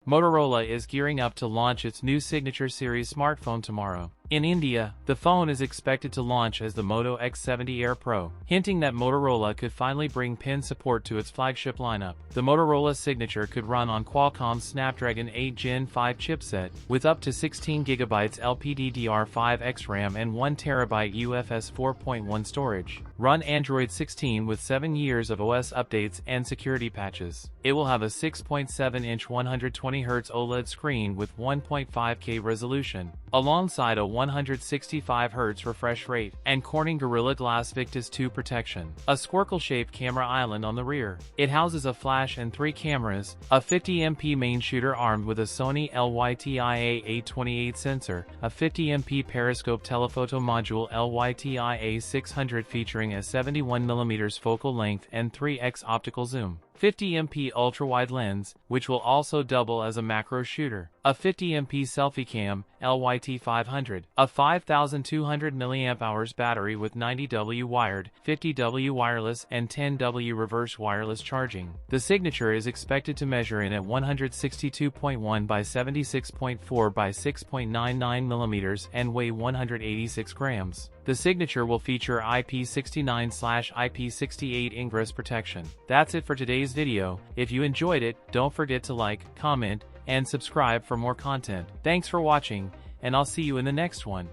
Motorola is gearing up to launch its new Signature series smartphone tomorrow. In India, the phone is expected to launch as the Moto X70 Air Pro, hinting that Motorola could finally bring PIN support to its flagship lineup. The Motorola Signature could run on Qualcomm's Snapdragon 8 Gen 5 chipset, with up to 16GB LPDDR5X RAM and 1TB UFS 4.1 storage. Run Android 16 with 7 years of OS updates and security patches. It will have a 6.7-inch 120Hz OLED screen with 1.5K resolution, alongside a 165Hz refresh rate, and Corning Gorilla Glass Victus 2 protection. A squircle-shaped camera island on the rear. It houses a flash and 3 cameras, a 50MP main shooter armed with a Sony LYTIA-828 sensor, a 50MP periscope telephoto module LYTIA-600 featuring a 71mm focal length and 3x optical zoom, 50MP ultra-wide lens, which will also double as a macro shooter, a 50MP selfie cam, LYT500, a 5200 mAh battery with 90W wired, 50W wireless and 10W reverse wireless charging. The Signature is expected to measure in at 162.1 by 76.4 by 6.99mm and weigh 186 grams. The Signature will feature IP69/IP68 ingress protection. That's it for today's video. If you enjoyed it, don't forget to like, comment, and subscribe for more content. Thanks for watching, and I'll see you in the next one.